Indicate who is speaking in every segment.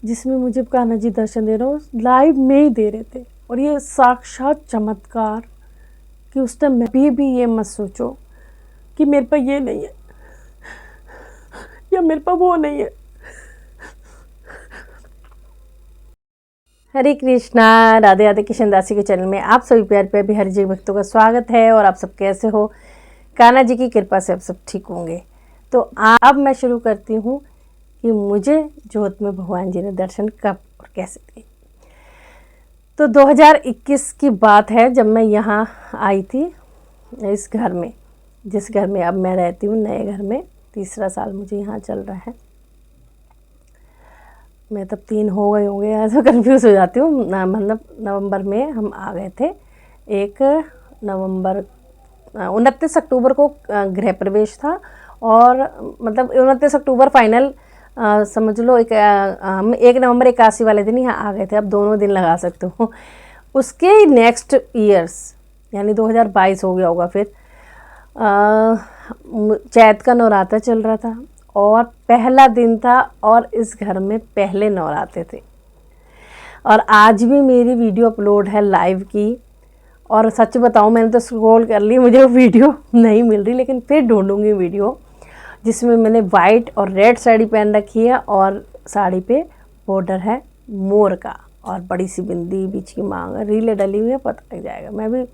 Speaker 1: जिसमें मुझे कान्हा जी दर्शन दे रहे हो, लाइव में ही दे रहे थे। और ये साक्षात चमत्कार कि उस टाइम मैं भी ये मत सोचो कि मेरे पास ये नहीं है या मेरे पास वो नहीं है। हरे कृष्णा, राधे राधे। किशन दासी के चैनल में आप सभी प्यार प्यार बिहारी जी भक्तों का स्वागत है। और आप सब कैसे हो? कान्हा जी की कृपा से आप सब ठीक होंगे। तो अब मैं शुरू करती हूँ कि मुझे जोत में भगवान जी ने दर्शन कब और कैसे दिए। तो 2021 की बात है, जब मैं यहाँ आई थी इस घर में, जिस घर में अब मैं रहती हूँ, नए घर में। तीसरा साल मुझे यहाँ चल रहा है। मैं तब 3 हो गए होंगे, ऐसा कंफ्यूज हो जाती हूँ। मतलब नवंबर में हम आ गए थे। 1 नवंबर 29 अक्टूबर को गृह प्रवेश था। और मतलब 29 अक्टूबर फाइनल समझ लो। हम 1 नवंबर 81 वाले दिन यहाँ आ गए थे। अब दोनों दिन लगा सकते हो। उसके नेक्स्ट ईयर्स यानी 2022 हो गया होगा। फिर चैत का नवरात्र चल रहा था और पहला दिन था और इस घर में पहले नवरात्रे थे। और आज भी मेरी वीडियो अपलोड है लाइव की। और सच बताऊं, मैंने तो स्क्रॉल कर ली, मुझे वो वीडियो नहीं मिल रही, लेकिन फिर ढूंढूंगी वीडियो जिसमें मैंने वाइट और रेड साड़ी पहन रखी है और साड़ी पे बॉर्डर है मोर का और बड़ी सी बिंदी, बीच की मांग, रीले डली हुई है, पता लग जाएगा। मैं भी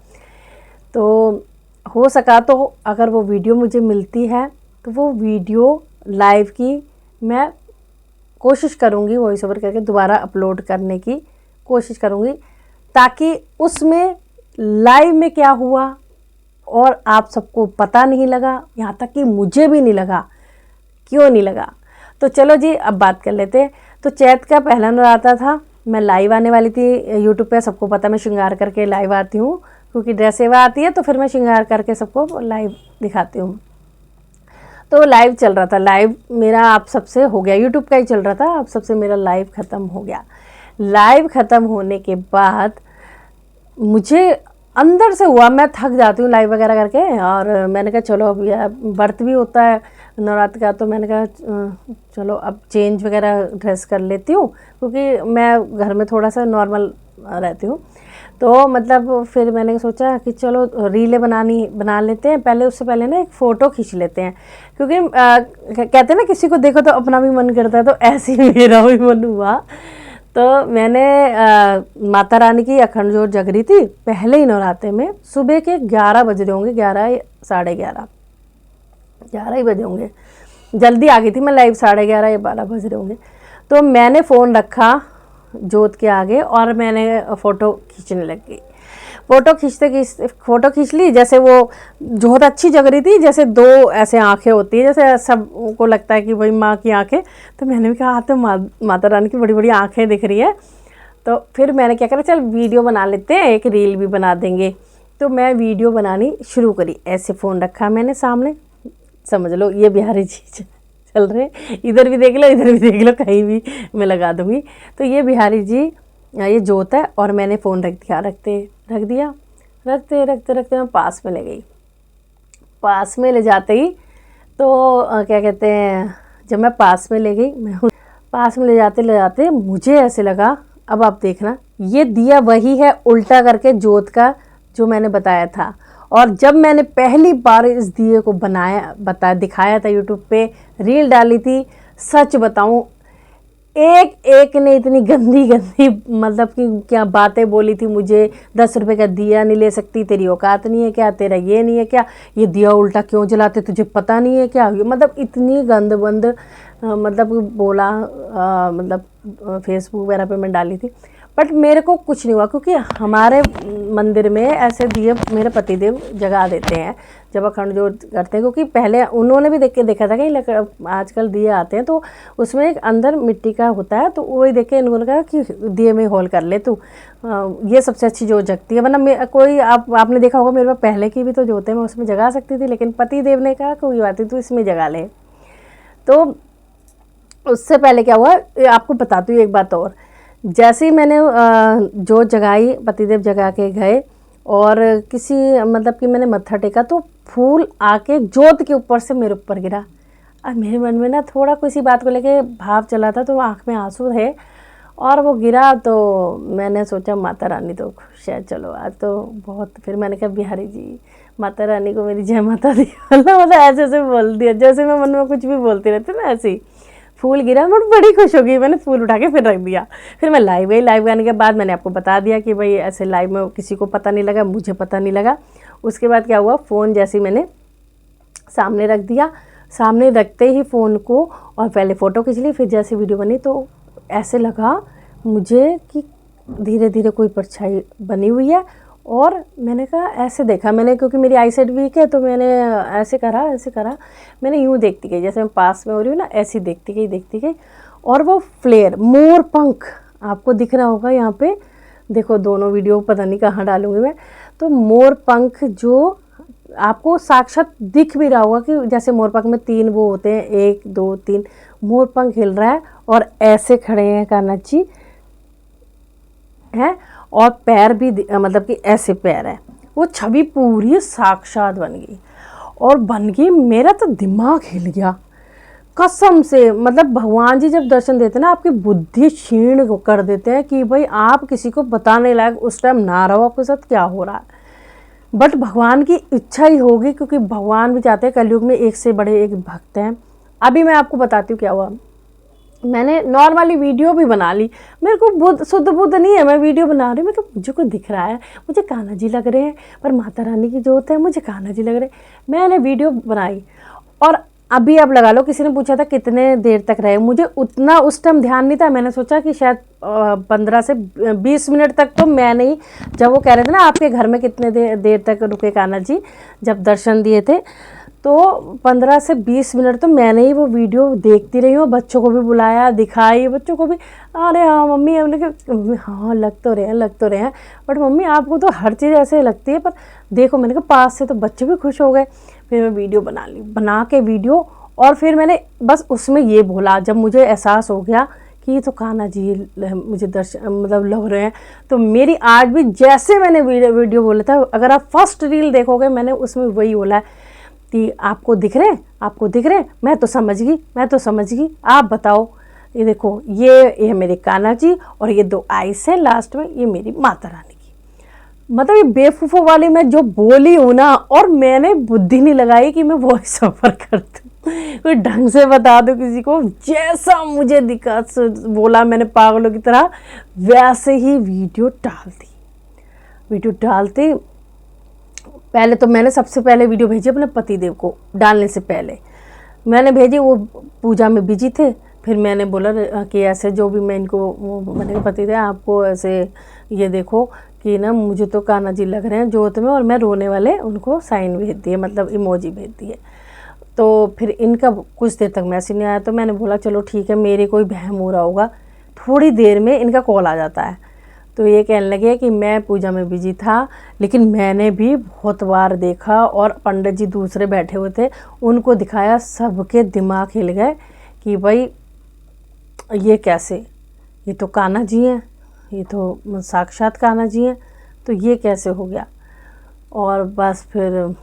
Speaker 1: तो हो सका तो अगर वो वीडियो मुझे मिलती है तो वो वीडियो लाइव की मैं कोशिश करूँगी वॉइस ओवर करके दोबारा अपलोड करने की कोशिश करूँगी, ताकि उसमें लाइव में क्या हुआ और आप सबको पता नहीं लगा, यहाँ तक कि मुझे भी नहीं लगा। क्यों नहीं लगा? तो चलो जी, अब बात कर लेते हैं। तो चैत का पहला नवरात्रा था। मैं लाइव आने वाली थी यूट्यूब पे। सबको पता मैं श्रृंगार करके लाइव आती हूँ, क्योंकि ड्रेस सेवा आती है तो फिर मैं श्रृंगार करके सबको लाइव दिखाती हूँ। तो लाइव चल रहा था। लाइव मेरा आप सबसे हो गया, यूट्यूब का ही चल रहा था, आप सबसे मेरा लाइव ख़त्म हो गया। लाइव ख़त्म होने के बाद मुझे अंदर से हुआ, मैं थक जाती हूँ लाइव वगैरह करके, और मैंने कहा चलो अब यह व्रत भी होता है नवरात्र का, तो मैंने कहा चलो अब चेंज वगैरह ड्रेस कर लेती हूँ, क्योंकि मैं घर में थोड़ा सा नॉर्मल रहती हूँ। तो मतलब फिर मैंने सोचा कि चलो रीलें बना लेते हैं पहले, उससे पहले ना एक फ़ोटो खींच लेते हैं, क्योंकि कहते हैं ना किसी को देखो तो अपना भी मन करता है, तो ऐसे ही मेरा भी मन हुआ। तो मैंने माता रानी की अखंड ज्योत जग रही थी पहले ही नवरात्रे में। सुबह के 11 बज रहे होंगे, 11 साढ़े 11 ही बजे होंगे। जल्दी आ गई थी मैं लाइव, 11:30 या 12 बज रहे होंगे। तो मैंने फ़ोन रखा जोत के आगे और मैंने फ़ोटो खींचने लग गई। फ़ोटो खींच ली। जैसे वो जोत अच्छी जग रही थी, जैसे 2 ऐसे आंखें होती है, जैसे सबको लगता है कि भाई माँ की आंखें। तो मैंने भी कहा तो माता रानी की बड़ी बड़ी आंखें दिख रही है। तो फिर मैंने क्या करा, चल वीडियो बना लेते हैं, एक रील भी बना देंगे। तो मैं वीडियो बनानी शुरू करी। ऐसे फ़ोन रखा मैंने सामने, समझ लो ये बिहारी जी चल रहे, इधर भी देख लो इधर भी देख लो, कहीं भी मैं लगा दूँगी। तो ये बिहारी जी, ये जोत है, और मैंने फ़ोन रख दिया। रखते रखते मैं पास में ले गई। पास में ले जाते ही तो क्या कहते हैं, जब मैं पास में ले गई, मैं पास में ले जाते मुझे ऐसे लगा, अब आप देखना, ये दिया वही है उल्टा करके जोत का जो मैंने बताया था। और जब मैंने पहली बार इस दिए को दिखाया था यूट्यूब पे, रील डाली थी, सच बताऊं, एक ने इतनी गंदी मतलब कि क्या बातें बोली थी मुझे। 10 रुपए का दिया नहीं ले सकती, तेरी औकात नहीं है क्या, तेरा ये नहीं है क्या, ये दिया उल्टा क्यों जलाते, तुझे पता नहीं है क्या। मतलब इतनी गंद मतलब बोला, मतलब फेसबुक वगैरह पे मैं डाली थी। बट मेरे को कुछ नहीं हुआ, क्योंकि हमारे मंदिर में ऐसे दिए मेरे पतिदेव जगा देते हैं जब अखंड ज्योत करते हैं। क्योंकि पहले उन्होंने भी देखा था कि आजकल दिए आते हैं तो उसमें एक अंदर मिट्टी का होता है, तो वही देख के इन्होंने कहा कि दिए में होल कर ले तू, ये सबसे अच्छी ज्योत जगती है। वरना कोई आपने देखा होगा मेरे पास पहले की भी तो ज्योत है, मैं उसमें जगा सकती थी, लेकिन पतिदेव ने कहा कोई बात नहीं तू इसमें जगा ले। तो उससे पहले क्या हुआ आपको बताती हूँ एक बात और। जैसे ही मैंने जोत जगाई, पतिदेव जगा के गए, और किसी मतलब कि मैंने मत्था टेका तो फूल आके जोत के ऊपर से मेरे ऊपर गिरा। अब मेरे मन में ना थोड़ा किसी बात को लेके भाव चला था, तो आँख में आंसू है। और वो गिरा तो मैंने सोचा माता रानी तो खुश है, चलो आज तो बहुत। फिर मैंने कहा बिहारी जी माता रानी को मेरी जय माता दी। मतलब ऐसे ऐसे बोल दिया जैसे मैं मन में कुछ भी बोलती रहती ना, ऐसे ही। फूल गिरा, मैं बड़ी खुश हो गई, मैंने फूल उठा के फिर रख दिया। फिर मैं लाइव गई, लाइव आने के बाद मैंने आपको बता दिया कि भाई ऐसे लाइव में किसी को पता नहीं लगा, मुझे पता नहीं लगा। उसके बाद क्या हुआ, फ़ोन जैसे मैंने सामने रख दिया, सामने रखते ही फ़ोन को और पहले फ़ोटो खींच ली, फिर जैसे वीडियो बनी तो ऐसे लगा मुझे कि धीरे धीरे कोई परछाई बनी हुई है। और मैंने कहा ऐसे देखा मैंने, क्योंकि मेरी आई साइड वीक है तो मैंने ऐसे करा, मैंने यूँ देखती गई, जैसे मैं पास में हो रही हूँ ना, ऐसी देखती गई। और वो फ्लेयर मोर पंख आपको दिख रहा होगा यहाँ पे, देखो दोनों वीडियो पता नहीं कहाँ डालूंगी मैं। तो मोर पंख जो आपको साक्षात दिख भी रहा होगा कि जैसे मोर पंख में 3 वो होते हैं, 1 2 3, मोर पंख हिल रहा है और ऐसे खड़े हैं कान्हा जी हैं, और पैर भी मतलब कि ऐसे पैर है। वो छवि पूरी साक्षात बन गई, और बन गई मेरा तो दिमाग हिल गया कसम से। मतलब भगवान जी जब दर्शन देते हैं ना, आपकी बुद्धि क्षीण कर देते हैं कि भाई आप किसी को बताने लायक उस टाइम ना रहो आपके साथ क्या हो रहा है। बट भगवान की इच्छा ही होगी, क्योंकि भगवान भी चाहते हैं, कलयुग में एक से बड़े एक भक्त हैं। अभी मैं आपको बताती हूँ क्या हुआ। मैंने नॉर्मली वीडियो भी बना ली, मेरे को शुद्ध बुद्ध नहीं है, मैं वीडियो बना रही हूँ, मेरे को मुझे को दिख रहा है, मुझे कान्हा जी लग रहे हैं, पर माता रानी की जोत है, मुझे कान्हा जी लग रहे हैं। मैंने वीडियो बनाई, और अभी आप लगा लो किसी ने पूछा था कितने देर तक रहे, मुझे उतना उस टाइम ध्यान नहीं था। मैंने सोचा कि शायद 15 से 20 मिनट तक तो मैं नहीं, जब वो कह रहे थे ना आपके घर में कितने देर तक रुके कान्हा जी, जब दर्शन दिए थे, तो 15 से 20 मिनट तो मैंने ही वो वीडियो देखती रही हूँ। बच्चों को भी बुलाया, दिखाई बच्चों को भी, अरे हाँ मम्मी, हमने कहा हाँ लग तो रहे हैं, बट मम्मी आपको तो हर चीज़ ऐसे लगती है, पर देखो मैंने कहा पास से, तो बच्चे भी खुश हो गए। फिर मैं वीडियो बना ली, बना के वीडियो, और फिर मैंने बस उसमें ये बोला, जब मुझे एहसास हो गया कि ये तो कान्हा जी मुझे दर्शन मतलब लग रहे हैं, तो मेरी आज भी जैसे मैंने वीडियो बोला था, अगर आप फर्स्ट रील देखोगे मैंने उसमें वही बोला है कि आपको दिख रहे, मैं तो समझ गई, आप बताओ। ये देखो ये मेरे कान्हा जी, और ये 2 आइस है लास्ट में, ये मेरी माता रानी की। मतलब ये बेवकूफ़ों वाली मैं जो बोली हूँ ना, और मैंने बुद्धि नहीं लगाई कि मैं वॉइस ओवर कर दूँ, कोई ढंग से बता दो किसी को, जैसा मुझे दिखा बोला मैंने पागलों की तरह, वैसे ही वीडियो डालती। पहले तो मैंने सबसे पहले वीडियो भेजी अपने पतिदेव को, डालने से पहले मैंने भेजी, वो पूजा में बिजी थे। फिर मैंने बोला कि ऐसे जो भी मैं इनको, मैंने पतिदेव आपको ऐसे ये देखो कि ना मुझे तो कान्हा जी लग रहे हैं जोत में, और मैं रोने वाले उनको साइन भेज दिए, मतलब इमोजी भेज दिए। तो फिर इनका कुछ देर तक मैसेज नहीं आया, तो मैंने बोला चलो ठीक है, मेरे कोई बहम हो रहा होगा। थोड़ी देर में इनका कॉल आ जाता है, तो ये कहने लगे कि मैं पूजा में बिजी था, लेकिन मैंने भी बहुत बार देखा, और पंडित जी दूसरे बैठे हुए थे, उनको दिखाया, सबके दिमाग हिल गए कि भाई ये कैसे, ये तो कान्हा जी हैं, ये तो साक्षात कान्हा जी हैं, तो ये कैसे हो गया। और बस फिर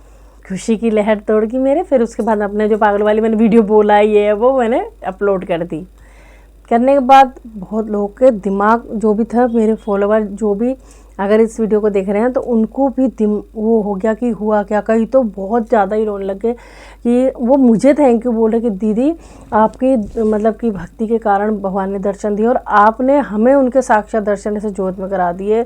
Speaker 1: खुशी की लहर तोड़ गई मेरे। फिर उसके बाद अपने जो पागल वाली मैंने वीडियो बोला ये है वो मैंने अपलोड कर दी। करने के बाद बहुत लोगों के दिमाग, जो भी था मेरे फॉलोवर, जो भी अगर इस वीडियो को देख रहे हैं, तो उनको भी वो हो गया कि हुआ क्या। कहीं तो बहुत ज़्यादा ही रोने लगे कि वो मुझे थैंक यू बोल रहे कि दीदी आपकी मतलब कि भक्ति के कारण भगवान ने दर्शन दिए, और आपने हमें उनके साक्षात दर्शन से जोत में करा दिए,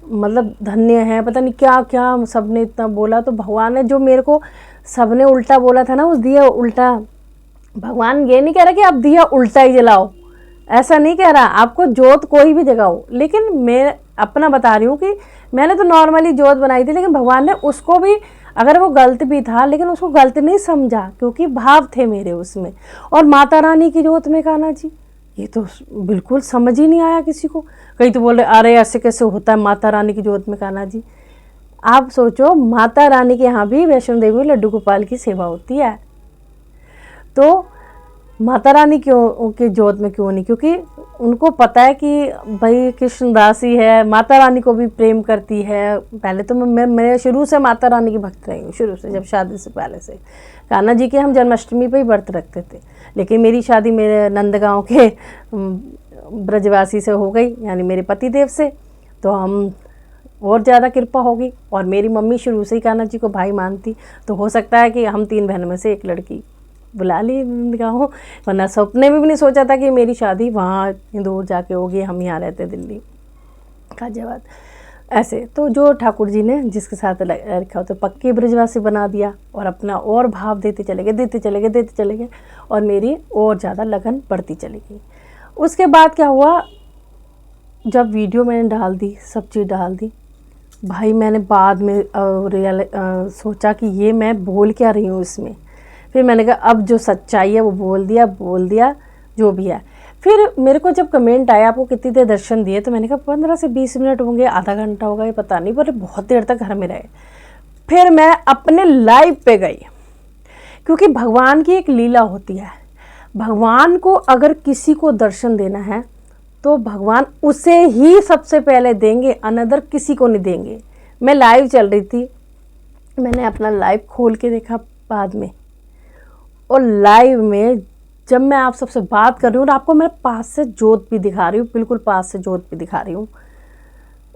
Speaker 1: मतलब धन्य है। पता नहीं क्या क्या सबने इतना बोला। तो भगवान ने जो मेरे को सबने उल्टा बोला था ना, उस दिया उल्टा, भगवान ये नहीं कह रहा कि आप दिया उल्टा ही जलाओ, ऐसा नहीं कह रहा, आपको जोत कोई भी जगाओ। लेकिन मैं अपना बता रही हूँ कि मैंने तो नॉर्मली जोत बनाई थी, लेकिन भगवान ने उसको भी, अगर वो गलत भी था लेकिन उसको गलत नहीं समझा, क्योंकि भाव थे मेरे उसमें। और माता रानी की जोत में कान्हा जी, ये तो बिल्कुल समझ ही नहीं आया किसी को। कई तो बोल रहे अरे ऐसे कैसे होता है माता रानी की जोत में कान्हा जी। आप सोचो, माता रानी के यहाँ भी वैष्णो देवी लड्डू गोपाल की सेवा होती है, तो माता रानी क्यों की जोत में क्यों नहीं? क्योंकि उनको पता है कि भाई कृष्णदास ही है, माता रानी को भी प्रेम करती है। पहले तो मैं शुरू से माता रानी की भक्त रही हूँ, शुरू से, जब शादी से पहले से। कान्हा जी के हम जन्माष्टमी पे ही व्रत रखते थे, लेकिन मेरी शादी मेरे नंदगांव के ब्रजवासी से हो गई, यानी मेरे पति देव से, तो हम और ज़्यादा कृपा होगी। और मेरी मम्मी शुरू से ही कान्हा जी को भाई मानती, तो हो सकता है कि हम 3 बहनों में से एक लड़की बुला ली गाँव, वरना सपने में भी नहीं सोचा था कि मेरी शादी वहाँ दूर जाके होगी, हम यहाँ रहते दिल्ली गाजियाबाद। ऐसे तो जो ठाकुर जी ने जिसके साथ रखा हो तो पक्के ब्रजवासी बना दिया, और अपना और भाव देते चले गए, और मेरी और ज़्यादा लगन बढ़ती चली गई। उसके बाद क्या हुआ, जब वीडियो मैंने डाल दी, सब चीज़ डाल दी, भाई मैंने बाद में सोचा कि ये मैं बोल क्या रही हूँ इसमें। फिर मैंने कहा अब जो सच्चाई है वो बोल दिया जो भी है। फिर मेरे को जब कमेंट आया आपको कितनी देर दर्शन दिए, तो मैंने कहा 15 से 20 मिनट होंगे, आधा घंटा होगा, ये पता नहीं, पर बहुत देर तक घर में रहे। फिर मैं अपने लाइव पे गई, क्योंकि भगवान की एक लीला होती है। भगवान को अगर किसी को दर्शन देना है तो भगवान उसे ही सबसे पहले देंगे, अनदर किसी को नहीं देंगे। मैं लाइव चल रही थी, मैंने अपना लाइव खोल के देखा बाद में, और लाइव में जब मैं आप सबसे बात कर रही हूँ और आपको मैं पास से जोत भी दिखा रही हूँ, बिल्कुल पास से जोत भी दिखा रही हूँ,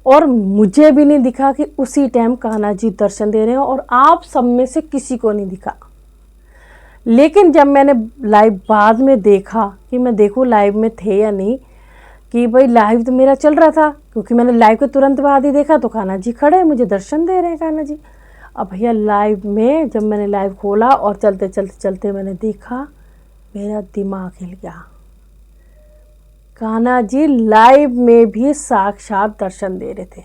Speaker 1: और मुझे भी नहीं दिखा कि उसी टाइम कान्हा जी दर्शन दे रहे हैं, और आप सब में से किसी को नहीं दिखा। लेकिन जब मैंने लाइव बाद में देखा कि मैं देखूँ लाइव में थे या नहीं, कि भाई लाइव तो मेरा चल रहा था, क्योंकि मैंने लाइव के तुरंत बाद ही देखा तो कान्हा जी खड़े मुझे दर्शन दे रहे हैं कान्हा जी। अब भैया लाइव में जब मैंने लाइव खोला और चलते मैंने देखा, मेरा दिमाग हिल गया। कान्हा जी लाइव में भी साक्षात दर्शन दे रहे थे,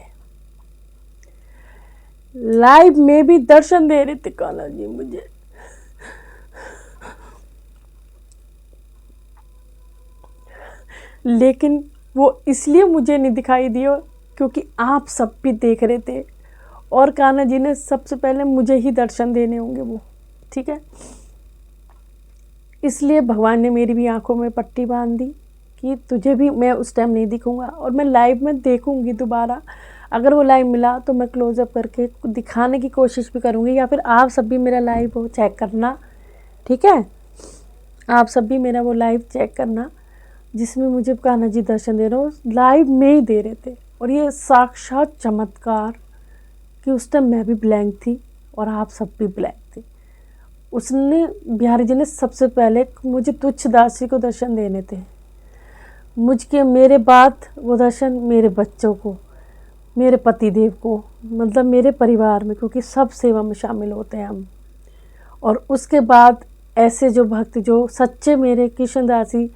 Speaker 1: लाइव में भी दर्शन दे रहे थे कान्हा जी मुझे। लेकिन वो इसलिए मुझे नहीं दिखाई दिया क्योंकि आप सब भी देख रहे थे, और कान्हा जी ने सबसे पहले मुझे ही दर्शन देने होंगे वो, ठीक है। इसलिए भगवान ने मेरी भी आंखों में पट्टी बांध दी कि तुझे भी मैं उस टाइम नहीं दिखूंगा, और मैं लाइव में देखूंगी दोबारा। अगर वो लाइव मिला तो मैं क्लोजअप करके दिखाने की कोशिश भी करूंगी, या फिर आप सब भी मेरा लाइव वो चेक करना, ठीक है। आप सब भी मेरा वो लाइव चेक करना जिसमें मुझे कान्हा जी दर्शन दे रहे हो, लाइव में ही दे रहे थे। और ये साक्षात चमत्कार कि उस टाइम मैं भी ब्लैंक थी और आप सब भी ब्लैंक थे। उसने बिहारी जी ने सबसे पहले मुझे तुच्छ दासी को दर्शन देने थे, मुझके मेरे बाद वो दर्शन मेरे बच्चों को, मेरे पति देव को, मतलब मेरे परिवार में, क्योंकि सब सेवा में शामिल होते हैं हम। और उसके बाद ऐसे जो भक्त जो सच्चे मेरे कृष्णदासी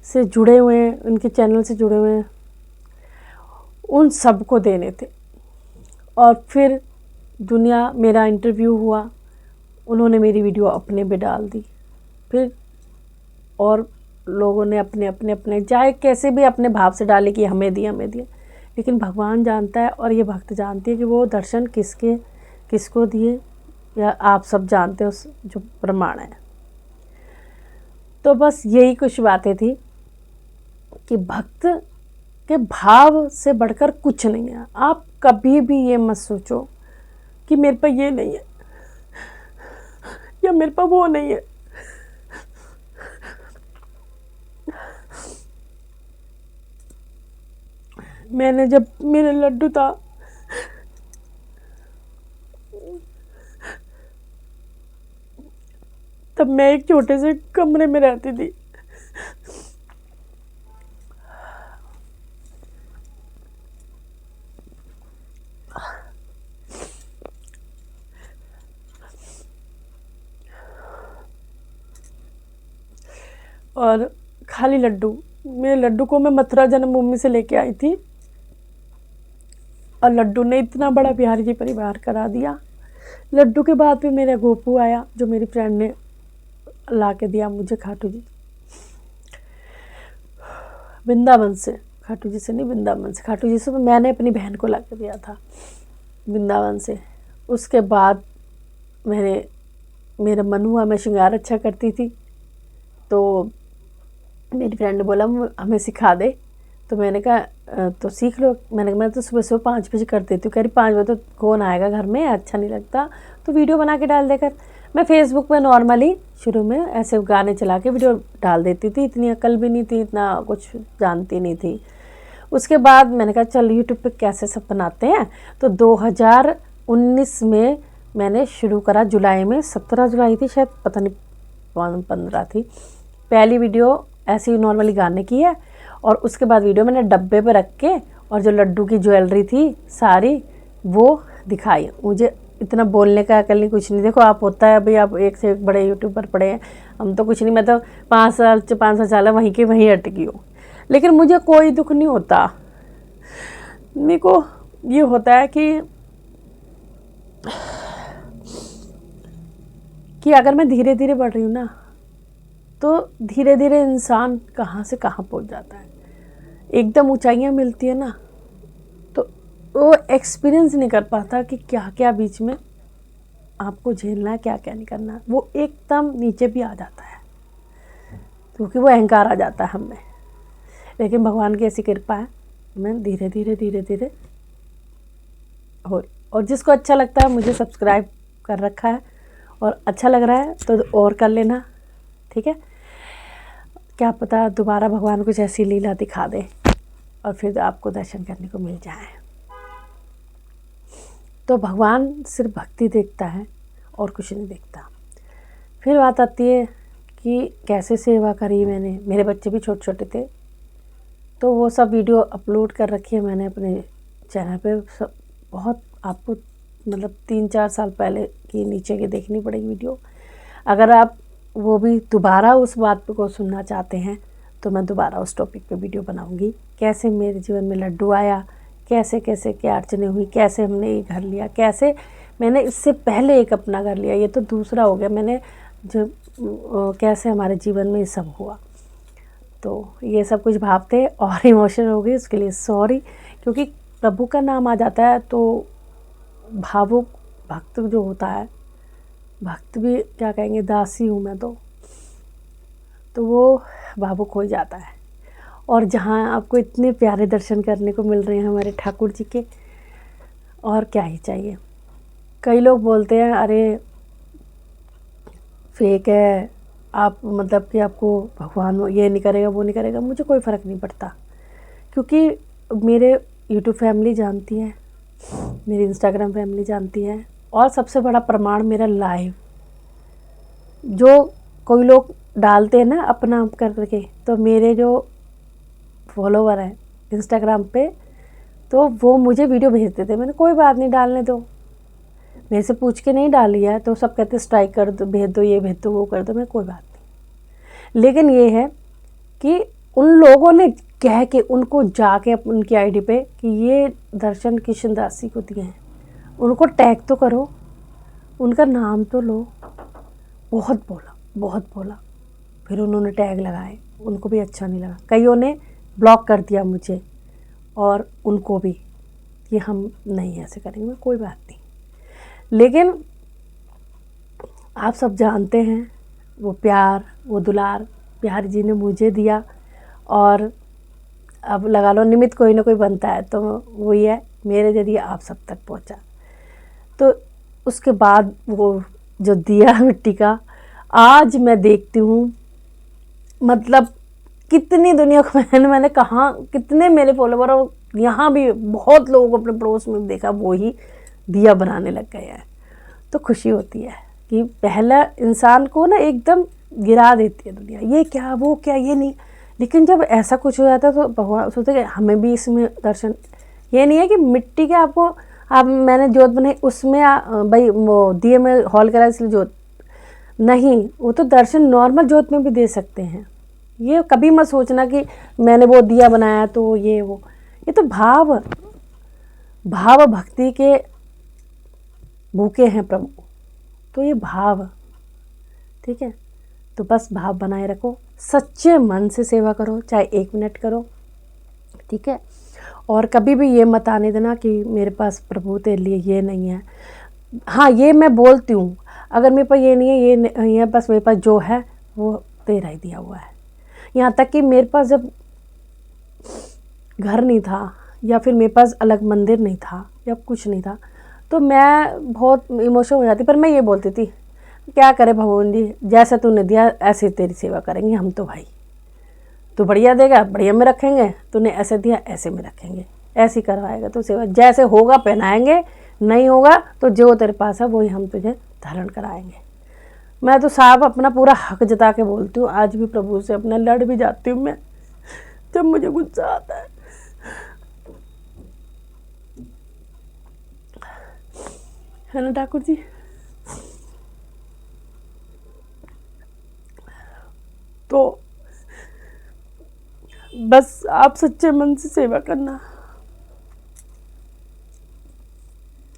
Speaker 1: से जुड़े हुए हैं, उनके चैनल से जुड़े हुए हैं, उन सबको देने थे। और फिर दुनिया, मेरा इंटरव्यू हुआ, उन्होंने मेरी वीडियो अपने पे डाल दी, फिर और लोगों ने अपने चाहे कैसे भी अपने भाव से डाले कि हमें दिया। लेकिन भगवान जानता है और ये भक्त जानती है कि वो दर्शन किसको दिए, या आप सब जानते हो जो प्रमाण है। तो बस यही कुछ बातें थी कि भक्त के भाव से बढ़कर कुछ नहीं है। आप कभी भी ये मत सोचो कि मेरे पर ये नहीं है या मेरे पर वो नहीं है। मैंने जब मेरा लड्डू था, तब मैं एक छोटे से कमरे में रहती थी। और खाली लड्डू, मेरे लड्डू को मैं मथुरा जन्मभूमि से लेके आई थी, और लड्डू ने इतना बड़ा बिहारी जी परिवार करा दिया। लड्डू के बाद भी मेरा गोपू आया, जो मेरी फ्रेंड ने ला के दिया मुझे, खाटू जी वृंदावन से, खाटू जी से नहीं वृंदावन से, खाटू जी से तो मैंने अपनी बहन को ला के दिया था वृंदावन से। उसके बाद मेरा मन हुआ, मैं श्रृंगार अच्छा करती थी, तो मेरी फ्रेंड ने बोला हमें सिखा दे, तो मैंने कहा तो सीख लो। मैंने कहा मैं तो सुबह 5 बजे कर देती हूँ। कह रही 5 बजे तो कौन आएगा घर में, अच्छा नहीं लगता, तो वीडियो बना के डाल देकर। मैं फेसबुक पे नॉर्मली शुरू में ऐसे गाने चला के वीडियो डाल देती थी, इतनी अकल भी नहीं थी, इतना कुछ जानती नहीं थी। उसके बाद मैंने कहा चल यूट्यूब पे कैसे सब बनाते हैं, तो 2019 में मैंने शुरू करा, जुलाई में, 17 जुलाई थी शायद, पता नहीं 15 थी। पहली वीडियो ऐसे ही नॉर्मली गाने की है, और उसके बाद वीडियो मैंने डब्बे पे रख के और जो लड्डू की ज्वेलरी थी सारी वो दिखाई। मुझे इतना बोलने का अकल नहीं, कुछ नहीं। देखो आप होता है भाई, आप एक से एक बड़े यूट्यूबर पड़े हैं, हम तो कुछ नहीं। मैं तो 5 साल वहीं के वहीं अटकी हूँ, लेकिन मुझे कोई दुख नहीं होता। मेरे को ये होता है कि अगर मैं धीरे धीरे बढ़ रही हूँ ना, तो धीरे धीरे इंसान कहाँ से कहाँ पहुँच जाता है। एकदम ऊंचाइयाँ मिलती है ना, तो वो एक्सपीरियंस नहीं कर पाता कि क्या क्या बीच में आपको झेलना है, क्या क्या नहीं करना। वो एकदम नीचे भी आ जाता है, क्योंकि वो अहंकार आ जाता है हम में। लेकिन भगवान की ऐसी कृपा है, मैं धीरे धीरे हो। और जिसको अच्छा लगता है, मुझे सब्सक्राइब कर रखा है, और अच्छा लग रहा है तो और कर लेना, ठीक है। क्या पता दोबारा भगवान कुछ ऐसी लीला दिखा दे और फिर आपको दर्शन करने को मिल जाए। तो भगवान सिर्फ भक्ति देखता है और कुछ नहीं देखता। फिर बात आती है कि कैसे सेवा करी मैंने। मेरे बच्चे भी छोटे छोटे थे, तो वो सब वीडियो अपलोड कर रखी है मैंने अपने चैनल पे। सब बहुत, आपको मतलब 3-4 साल पहले की नीचे की देखनी पड़ेगी वीडियो। अगर आप वो भी दोबारा उस बात को सुनना चाहते हैं, तो मैं दोबारा उस टॉपिक पे वीडियो बनाऊंगी। कैसे मेरे जीवन में लड्डू आया, कैसे कैसे क्या अड़चने हुई, कैसे हमने ये घर लिया, कैसे मैंने इससे पहले एक अपना घर लिया, ये तो दूसरा हो गया, मैंने जो कैसे हमारे जीवन में ये सब हुआ। तो ये सब कुछ भाव थे और इमोशन हो गई, उसके लिए सॉरी। क्योंकि प्रभु का नाम आ जाता है तो भावुक भक्त जो होता है, भक्त भी क्या कहेंगे, दासी हूँ मैं तो वो भावुक हो जाता है। और जहाँ आपको इतने प्यारे दर्शन करने को मिल रहे हैं हमारे ठाकुर जी के, और क्या ही चाहिए। कई लोग बोलते हैं अरे फेक है, आप मतलब कि आपको भगवान ये नहीं करेगा वो नहीं करेगा। मुझे कोई फ़र्क नहीं पड़ता, क्योंकि मेरे यूट्यूब फैमिली जानती है, मेरी इंस्टाग्राम फैमिली जानती है, और सबसे बड़ा प्रमाण मेरा लाइव जो कोई लोग डालते हैं ना अपना आप करके, तो मेरे जो फॉलोवर हैं इंस्टाग्राम पे, तो वो मुझे वीडियो भेजते थे। मैंने कोई बात नहीं, डालने दो, मेरे से पूछ के नहीं डाली है। तो सब कहते स्ट्राइक कर दो, भेज दो, ये भेज दो, वो कर दो, मैं कोई बात नहीं। लेकिन ये है कि उन लोगों ने कह के उनको जाके उनकी आईडी पे कि ये दर्शन किशन दासी को दिए हैं, उनको टैग तो करो, उनका नाम तो लो। बहुत बोला, फिर उन्होंने टैग लगाए, उनको भी अच्छा नहीं लगा। कईयों ने ब्लॉक कर दिया मुझे, और उनको भी कि हम नहीं ऐसे करेंगे। कोई बात नहीं, लेकिन आप सब जानते हैं वो प्यार, वो दुलार बिहारी जी ने मुझे दिया, और अब लगा लो निमित्त कोई ना कोई बनता है, तो वही है मेरे जरिए आप सब तक पहुंचा। तो उसके बाद वो जो दिया मिट्टी का, आज मैं देखती हूँ मतलब कितनी दुनिया को मैंने कहाँ कितने मेरे फॉलोवर, और यहाँ भी बहुत लोगों को अपने पड़ोस में देखा वो ही दिया बनाने लग गए हैं। तो खुशी होती है कि पहला इंसान को ना एकदम गिरा देती है दुनिया, ये क्या वो क्या, ये नहीं। लेकिन जब ऐसा कुछ हो जाता है तो भगवान सोचते हैं हमें भी इसमें दर्शन। ये नहीं है कि मिट्टी के आपको आप मैंने जोत बनाई उसमें भाई वो दिए में हॉल करा इसलिए जोत नहीं, वो तो दर्शन नॉर्मल जोत में भी दे सकते हैं। ये कभी मत सोचना कि मैंने वो दिया बनाया तो ये वो, ये तो भाव भक्ति के भूखे हैं प्रभु। तो ये भाव, ठीक है, तो बस भाव बनाए रखो, सच्चे मन से सेवा करो, चाहे 1 मिनट करो, ठीक है। और कभी भी ये मत आने देना कि मेरे पास प्रभु तेरे लिए ये नहीं है। हाँ, ये मैं बोलती हूँ, अगर मेरे पास ये नहीं है, ये नहीं है, बस मेरे पास जो है वो तेरा ही दिया हुआ है। यहाँ तक कि मेरे पास जब घर नहीं था, या फिर मेरे पास अलग मंदिर नहीं था, या कुछ नहीं था, तो मैं बहुत इमोशनल हो जाती। पर मैं ये बोलती थी क्या करे भगवान जी, जैसे तूने दिया ऐसे तेरी सेवा करेंगे हम तो भाई। तू बढ़िया देगा बढ़िया में रखेंगे, तूने ऐसे दिया ऐसे में रखेंगे, ऐसे ही करवाएगा तो सेवा। जैसे होगा पहनाएंगे, नहीं होगा तो जो तेरे पास है वही हम तुझे धारण कराएंगे। मैं तो साहब अपना पूरा हक जता के बोलती हूँ, आज भी प्रभु से अपना लड़ भी जाती हूँ मैं जब मुझे गुस्सा आता है ना ठाकुर जी। तो बस आप सच्चे मन से सेवा करना,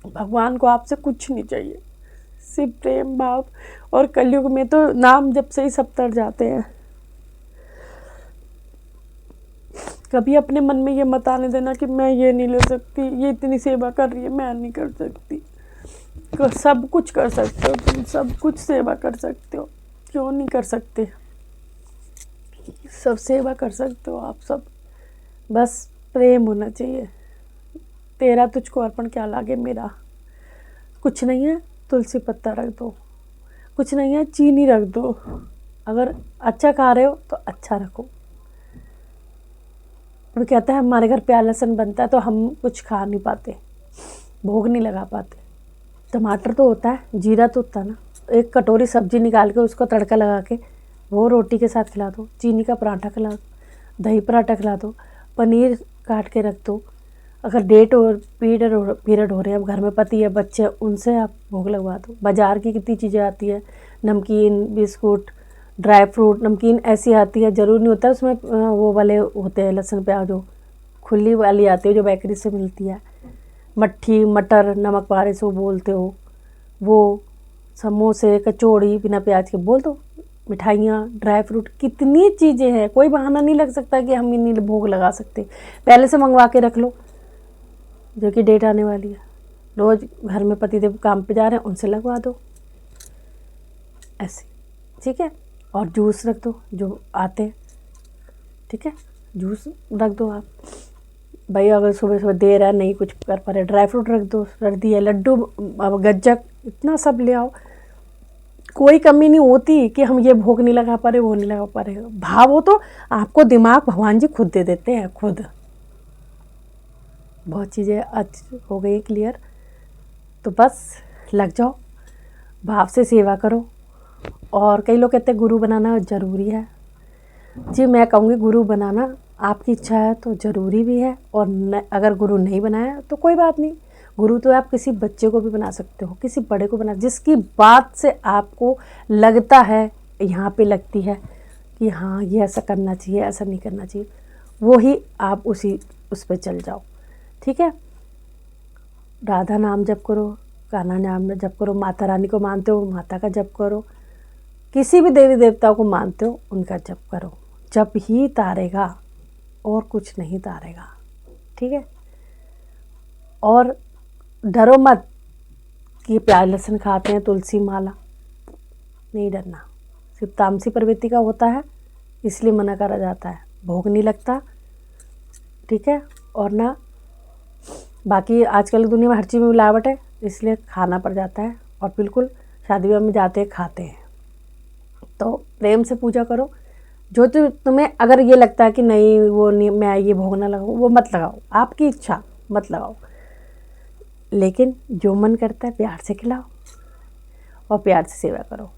Speaker 1: भगवान को आपसे कुछ नहीं चाहिए, सिर्फ प्रेम भाव। और कलयुग में तो नाम जब से ही सब तर जाते हैं। कभी अपने मन में ये मत आने देना कि मैं ये नहीं ले सकती, ये इतनी सेवा कर रही है मैं नहीं कर सकती। सब कुछ कर सकते हो तुम, सब कुछ सेवा कर सकते हो, क्यों नहीं कर सकते? सब सेवा कर सकते हो आप सब, बस प्रेम होना चाहिए। तेरा तुझको अर्पण क्या लागे मेरा। कुछ नहीं है तुलसी पत्ता रख दो, कुछ नहीं है चीनी रख दो। अगर अच्छा खा रहे हो तो अच्छा रखो। वो कहता है हमारे घर प्याज लहसुन बनता है तो हम कुछ खा नहीं पाते, भोग नहीं लगा पाते। टमाटर तो होता है, जीरा तो होता है ना। एक कटोरी सब्जी निकाल के उसको तड़का लगा के वो रोटी के साथ खिला दो, चीनी का पराठा खिला दो, दही पराठा खिला दो, पनीर काट के रख दो। अगर डेट और पीरियड हो रहे हैं, अब घर में पति है बच्चे हैं, उनसे आप भोग लगवा दो। बाज़ार की कितनी चीज़ें आती है, नमकीन बिस्कुट ड्राई फ्रूट, नमकीन ऐसी आती है, ज़रूर नहीं होता उसमें वो वाले होते हैं लहसुन प्याज, जो खुली वाली आती है जो बेकरी से मिलती है। मट्ठी मटर नमक पारे से बोलते हो, वो समोसे कचौड़ी बिना प्याज के बोल दो, मिठाइयाँ ड्राई फ्रूट कितनी चीज़ें हैं। कोई बहाना नहीं लग सकता कि हम इन्हीं भोग लगा सकते। पहले से मंगवा के रख लो, जो कि डेट आने वाली है। रोज़ घर में पतिदेव काम पे जा रहे हैं उनसे लगवा दो ऐसे, ठीक है। और जूस रख दो जो आते हैं, ठीक है, जूस रख दो आप भाई। अगर सुबह सुबह देर है नहीं कुछ कर पा रहे, ड्राई फ्रूट रख दो, सर्दी है लड्डू गज्जक इतना सब ले आओ। कोई कमी नहीं होती कि हम ये भोग नहीं लगा पा रहे वो नहीं लगा पा रहे। भाव हो तो आपको दिमाग भगवान जी खुद दे देते हैं, खुद। बहुत चीज़ें अच्छी हो गई क्लियर, तो बस लग जाओ, भाव से सेवा करो। और कई लोग कहते हैं गुरु बनाना ज़रूरी है। जी मैं कहूँगी गुरु बनाना आपकी इच्छा है तो ज़रूरी भी है, और अगर गुरु नहीं बनाया तो कोई बात नहीं। गुरु तो आप किसी बच्चे को भी बना सकते हो, किसी बड़े को बना, जिसकी बात से आपको लगता है, यहाँ पे लगती है कि हाँ ये ऐसा करना चाहिए ऐसा नहीं करना चाहिए, वो ही आप उस पर चल जाओ, ठीक है। राधा नाम जप करो, कान्हा नाम जप करो, माता रानी को मानते हो माता का जप करो, किसी भी देवी देवताओं को मानते हो उनका जप करो, जप ही तारेगा और कुछ नहीं तारेगा, ठीक है। और डरो मत कि प्याज लहसुन खाते हैं तुलसी माला, नहीं डरना। सिर्फ तामसी प्रवृत्ति का होता है इसलिए मना करा जाता है, भोग नहीं लगता, ठीक है। और ना बाकी आजकल की दुनिया में हर चीज़ में मिलावट है इसलिए खाना पड़ जाता है, और बिल्कुल शादी ब्याह में जाते हैं खाते हैं। तो प्रेम से पूजा करो। जो तुम्हें अगर ये लगता है कि नहीं वो नहीं मैं ये भोग ना लगाऊँ, वो मत लगाओ, आपकी इच्छा मत लगाओ, लेकिन जो मन करता है प्यार से खिलाओ और प्यार से सेवा करो।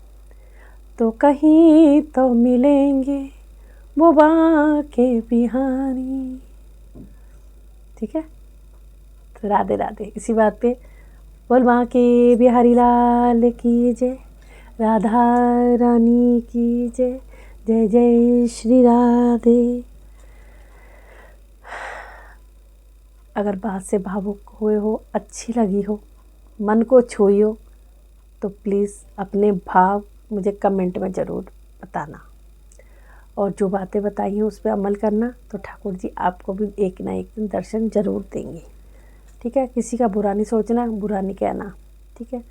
Speaker 1: तो कहीं तो मिलेंगे वो बाके बिहारी, ठीक है। तो राधे राधे। इसी बात पे बोल बाके बिहारी लाल की जय, राधा रानी की जय, जय जय श्री राधे। अगर बात से भावुक हुए हो, अच्छी लगी हो, मन को छुई हो, तो प्लीज़ अपने भाव मुझे कमेंट में ज़रूर बताना, और जो बातें बताई हैं उस पर अमल करना, तो ठाकुर जी आपको भी एक ना एक दिन दर्शन ज़रूर देंगे, ठीक है। किसी का बुरा नहीं सोचना, बुरा नहीं कहना, ठीक है।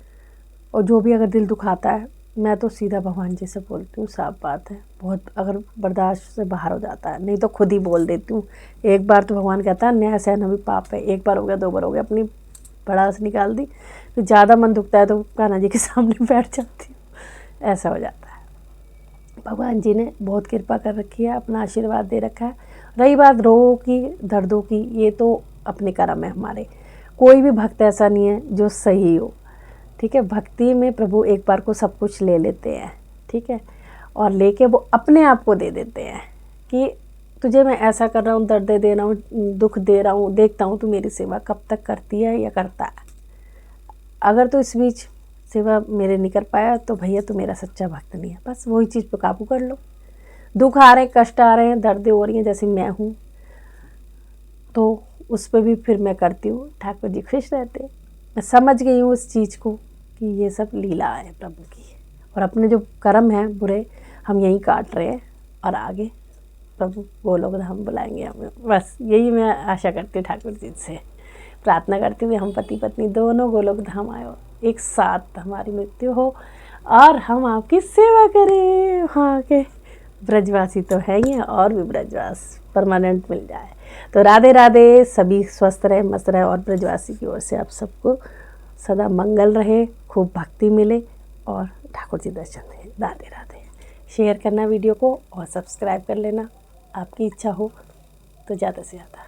Speaker 1: और जो भी अगर दिल दुखाता है, मैं तो सीधा भगवान जी से बोलती हूँ, साफ बात है। बहुत अगर बर्दाश्त से बाहर हो जाता है, नहीं तो खुद ही बोल देती हूँ। एक बार तो भगवान कहता है न्याय सहना भी पाप है, एक बार हो गया दो बार हो गया, अपनी भड़ास निकाल दी। फिर ज़्यादा मन दुखता है तो कान्हा जी के सामने बैठ जाती हूँ, ऐसा हो जाता है। भगवान जी ने बहुत कृपा कर रखी है, अपना आशीर्वाद दे रखा है। रही बात रोगों की, दर्दों की, ये तो अपने कर्म है हमारे। कोई भी भक्त ऐसा नहीं है जो सही हो, ठीक है। भक्ति में प्रभु एक बार को सब कुछ ले लेते हैं, ठीक है, और लेके वो अपने आप को दे देते हैं कि तुझे मैं ऐसा कर रहा हूँ, दर्द दे रहा हूँ, दुख दे रहा हूँ, देखता हूँ तू मेरी सेवा कब तक करती है या करता है। अगर तो इस बीच सेवा मेरे नहीं कर पाया तो भैया तू मेरा सच्चा भक्त नहीं है। बस वही चीज़ पे काबू कर लो। दुख आ रहे हैं, कष्ट आ रहे हैं, दर्दें हो रही हैं, जैसे मैं हूँ, तो उस पर भी फिर मैं करती हूँ, ठाकुर जी खुश रहते। मैं समझ गई हूँ उस चीज़ को कि ये सब लीला है प्रभु की, और अपने जो कर्म हैं बुरे हम यहीं काट रहे हैं, और आगे प्रभु गोलोक धाम बुलाएंगे हमें। बस यही मैं आशा करती हूँ, ठाकुर जी से प्रार्थना करती हूँ हम पति पत्नी दोनों गोलोक धाम आए, एक साथ हमारी मृत्यु हो और हम आपकी सेवा करें। वहाँ के ब्रजवासी तो है ही हैं, और भी ब्रजवास परमानेंट मिल जाए तो राधे राधे। सभी स्वस्थ रहे, मस्त रहे, और ब्रजवासी की ओर से आप सबको सदा मंगल रहे, खूब भक्ति मिले और ठाकुर जी दर्शन दें। राधे राधे। शेयर करना वीडियो को और सब्सक्राइब कर लेना, आपकी इच्छा हो तो ज़्यादा से ज़्यादा।